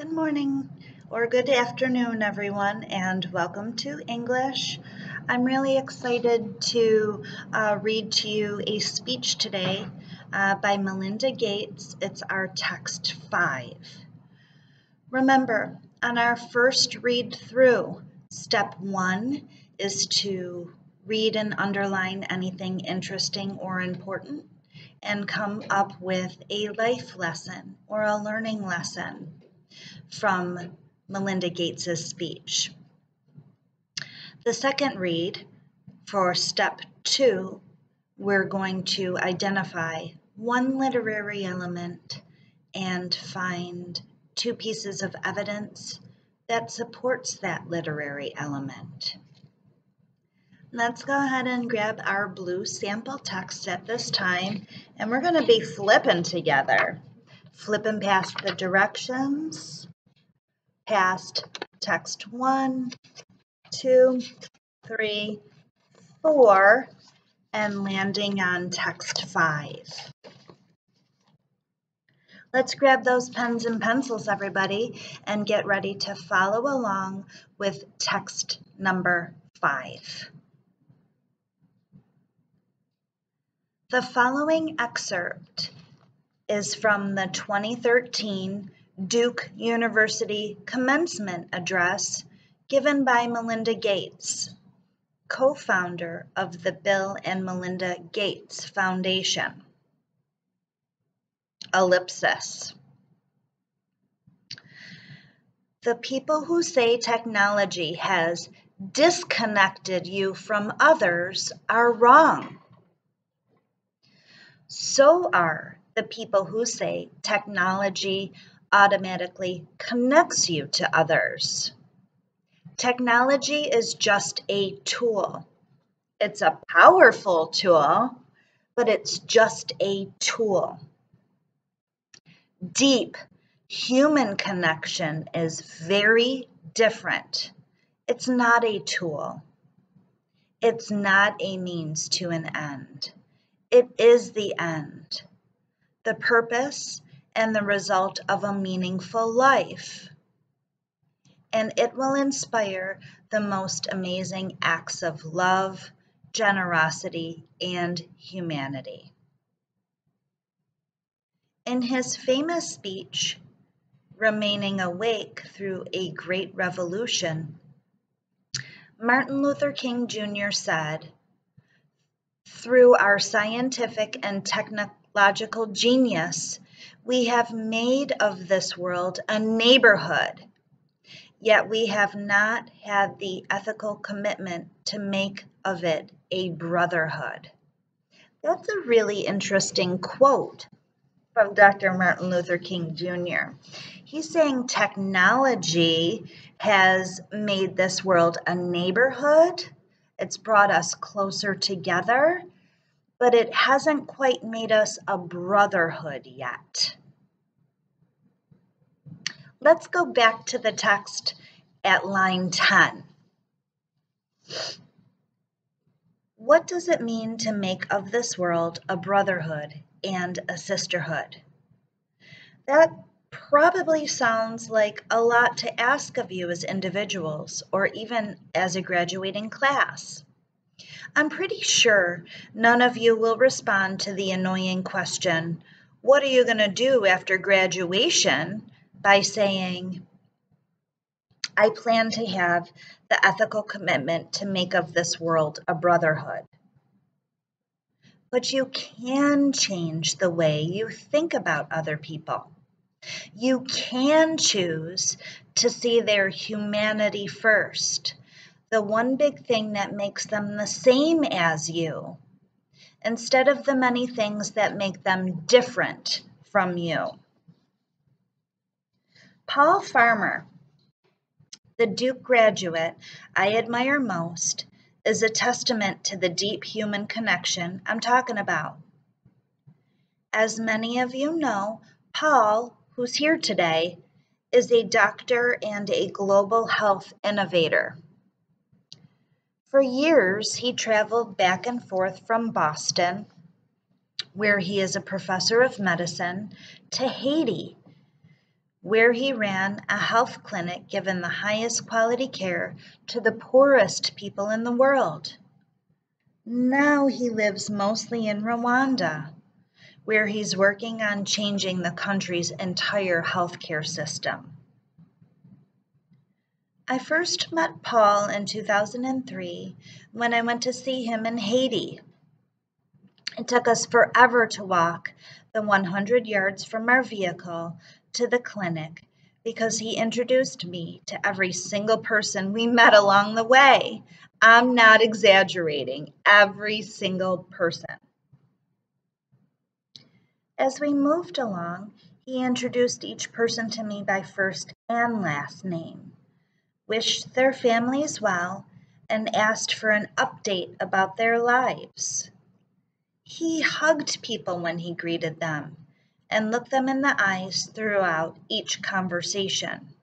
Good morning or good afternoon, everyone, and welcome to English. I'm really excited to read to you a speech today by Melinda Gates. It's our text 5. Remember, on our first read through, step 1 is to read and underline anything interesting or important and come up with a life lesson or a learning lesson from Melinda Gates' speech. The second read, for step 2, we're going to identify one literary element and find 2 pieces of evidence that supports that literary element. Let's go ahead and grab our blue sample text at this time, and we're going to be flipping together. Flipping past the directions, past text 1, 2, 3, 4, and landing on text 5. Let's grab those pens and pencils, everybody, and get ready to follow along with text number 5. The following excerpt is from the 2013 Duke University commencement address given by Melinda Gates, co-founder of the Bill and Melinda Gates Foundation. Ellipsis. The people who say technology has disconnected you from others are wrong. So are the people who say technology automatically connects you to others. Technology is just a tool. It's a powerful tool, but it's just a tool. Deep human connection is very different. It's not a tool. It's not a means to an end. It is the end, the purpose and the result of a meaningful life. And it will inspire the most amazing acts of love, generosity, and humanity. In his famous speech, Remaining Awake Through a Great Revolution, Martin Luther King Jr. said, "Through our scientific and technological genius, we have made of this world a neighborhood, yet we have not had the ethical commitment to make of it a brotherhood." That's a really interesting quote from Dr. Martin Luther King Jr. He's saying technology has made this world a neighborhood. It's brought us closer together, but it hasn't quite made us a brotherhood yet. Let's go back to the text at line 10. What does it mean to make of this world a brotherhood and a sisterhood? That probably sounds like a lot to ask of you as individuals or even as a graduating class. I'm pretty sure none of you will respond to the annoying question, "What are you going to do after graduation?" by saying, "I plan to have the ethical commitment to make of this world a brotherhood." But you can change the way you think about other people. You can choose to see their humanity first, the one big thing that makes them the same as you, instead of the many things that make them different from you. Paul Farmer, the Duke graduate I admire most, is a testament to the deep human connection I'm talking about. As many of you know, Paul, who's here today, is a doctor and a global health innovator. For years, he traveled back and forth from Boston, where he is a professor of medicine, to Haiti, where he ran a health clinic giving the highest quality care to the poorest people in the world. Now he lives mostly in Rwanda, where he's working on changing the country's entire healthcare system. I first met Paul in 2003 when I went to see him in Haiti. It took us forever to walk the 100 yards from our vehicle to the clinic because he introduced me to every single person we met along the way. I'm not exaggerating, every single person. As we moved along, he introduced each person to me by first and last name, wished their families well, and asked for an update about their lives. He hugged people when he greeted them and looked them in the eyes throughout each conversation.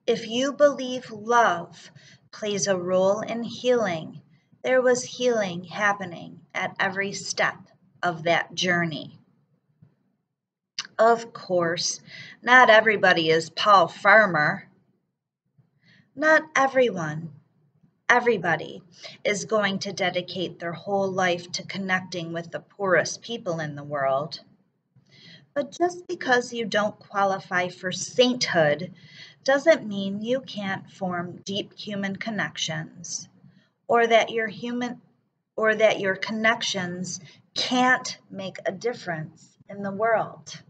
If you believe love plays a role in healing, there was healing happening at every step of that journey. Of course, not everybody is Paul Farmer. Not everybody is going to dedicate their whole life to connecting with the poorest people in the world. But just because you don't qualify for sainthood doesn't mean you can't form deep human connections, or that your connections can't make a difference in the world.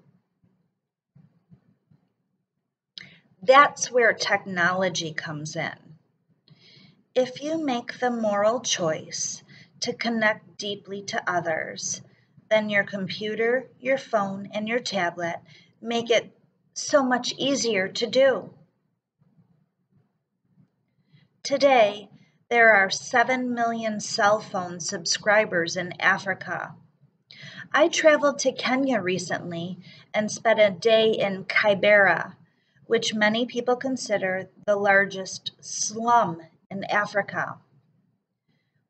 That's where technology comes in. If you make the moral choice to connect deeply to others, then your computer, your phone, and your tablet make it so much easier to do. Today, there are 7 million cell phone subscribers in Africa. I traveled to Kenya recently and spent a day in Kibera, which many people consider the largest slum in Africa.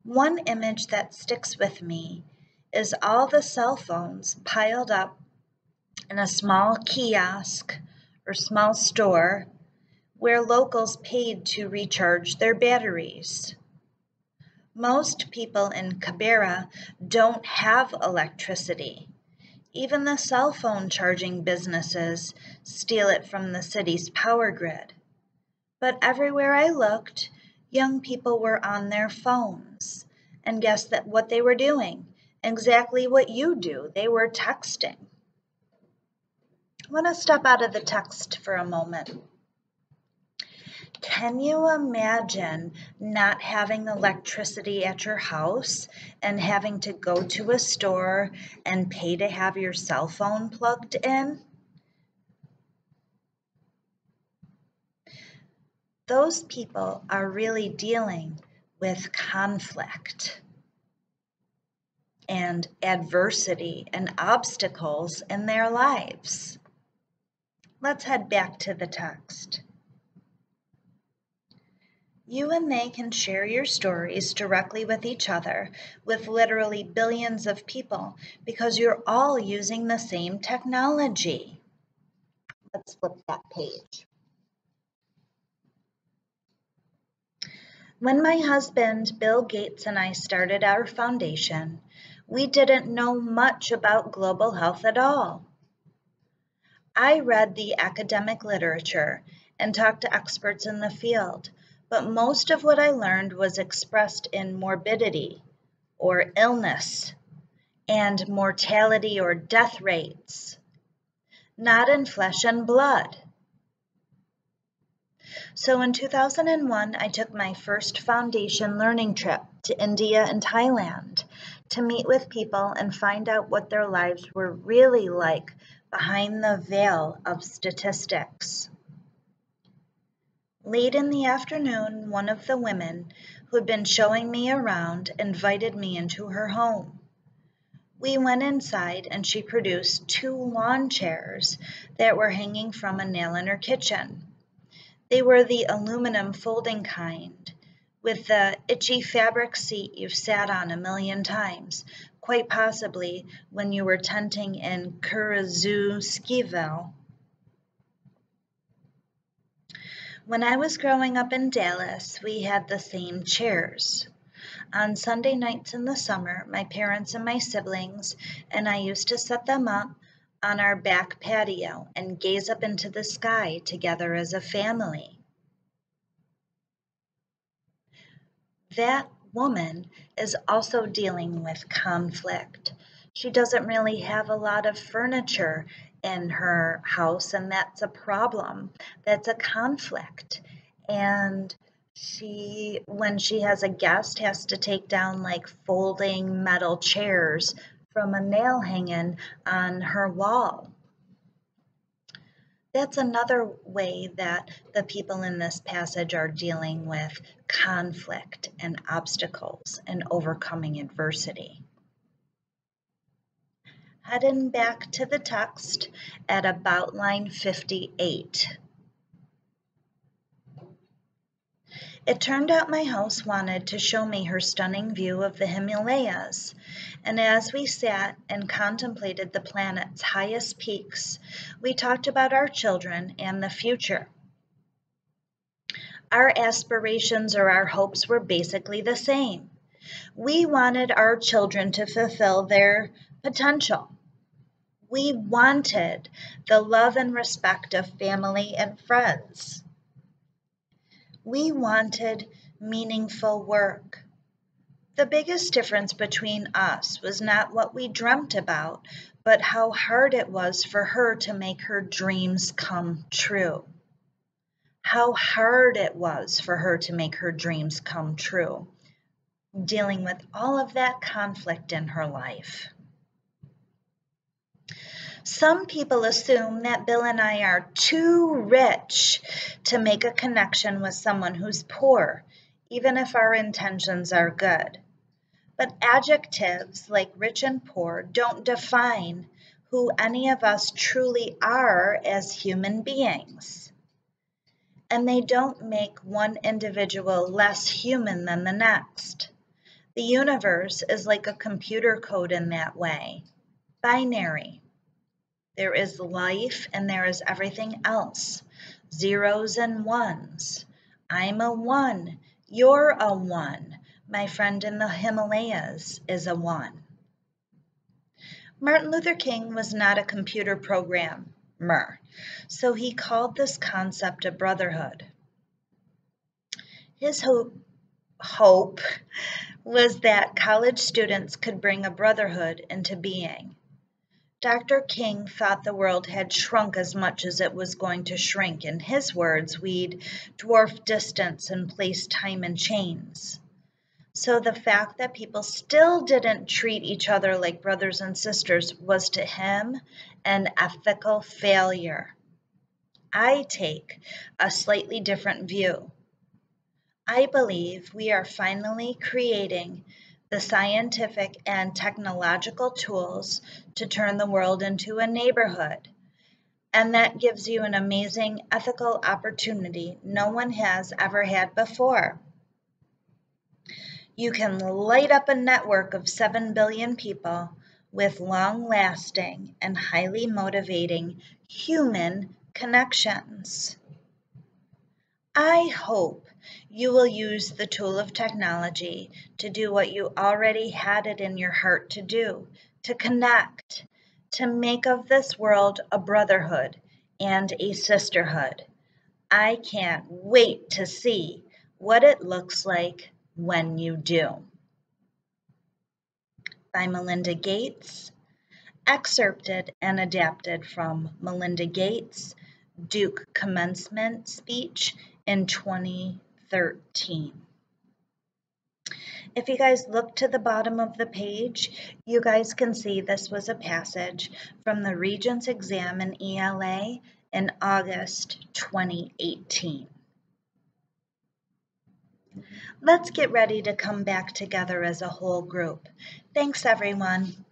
One image that sticks with me is all the cell phones piled up in a small kiosk or small store where locals paid to recharge their batteries. Most people in Kibera don't have electricity. Even the cell phone charging businesses steal it from the city's power grid. But everywhere I looked, young people were on their phones. And guess what they were doing? Exactly what you do. They were texting. I want to step out of the text for a moment. Can you imagine not having electricity at your house and having to go to a store and pay to have your cell phone plugged in? Those people are really dealing with conflict and adversity and obstacles in their lives. Let's head back to the text. You and they can share your stories directly with each other, with literally billions of people, because you're all using the same technology. Let's flip that page. When my husband, Bill Gates, and I started our foundation, we didn't know much about global health at all. I read the academic literature and talked to experts in the field, but most of what I learned was expressed in morbidity or illness and mortality or death rates, not in flesh and blood. So in 2001, I took my first foundation learning trip to India and Thailand to meet with people and find out what their lives were really like behind the veil of statistics. Late in the afternoon, one of the women who had been showing me around invited me into her home. We went inside and she produced 2 lawn chairs that were hanging from a nail in her kitchen. They were the aluminum folding kind, with the itchy fabric seat you've sat on a million times, quite possibly when you were tenting in Kurizu Skiville. When I was growing up in Dallas, we had the same chairs. On Sunday nights in the summer, my parents and my siblings and I used to set them up on our back patio and gaze up into the sky together as a family. That woman is also dealing with conflict. She doesn't really have a lot of furniture in her house, and that's a problem. That's a conflict. And when she has a guest, has to take down like folding metal chairs from a nail hanging on her wall. That's another way that the people in this passage are dealing with conflict and obstacles and overcoming adversity. Heading back to the text at about line 58. It turned out my host wanted to show me her stunning view of the Himalayas, and as we sat and contemplated the planet's highest peaks, we talked about our children and the future. Our aspirations or our hopes were basically the same. We wanted our children to fulfill their potential. We wanted the love and respect of family and friends. We wanted meaningful work. The biggest difference between us was not what we dreamt about, but how hard it was for her to make her dreams come true. How hard it was for her to make her dreams come true, dealing with all of that conflict in her life. Some people assume that Bill and I are too rich to make a connection with someone who's poor, even if our intentions are good. But adjectives like rich and poor don't define who any of us truly are as human beings. And they don't make one individual less human than the next. The universe is like a computer code in that way. Binary. There is life and there is everything else. Zeros and ones. I'm a one. You're a one. My friend in the Himalayas is a one. Martin Luther King was not a computer programmer, so he called this concept a brotherhood. His hope was that college students could bring a brotherhood into being. Dr. King thought the world had shrunk as much as it was going to shrink. In his words, we'd dwarf distance and place time in chains. So the fact that people still didn't treat each other like brothers and sisters was to him an ethical failure. I take a slightly different view. I believe we are finally creating the scientific and technological tools to turn the world into a neighborhood. And that gives you an amazing ethical opportunity no one has ever had before. You can light up a network of 7 billion people with long-lasting and highly motivating human connections. I hope you will use the tool of technology to do what you already had it in your heart to do, to connect, to make of this world a brotherhood and a sisterhood. I can't wait to see what it looks like when you do. By Melinda Gates, excerpted and adapted from Melinda Gates' Duke commencement speech in 2013. If you guys look to the bottom of the page, you guys can see this was a passage from the Regents exam in ELA in August 2018. Let's get ready to come back together as a whole group. Thanks, everyone.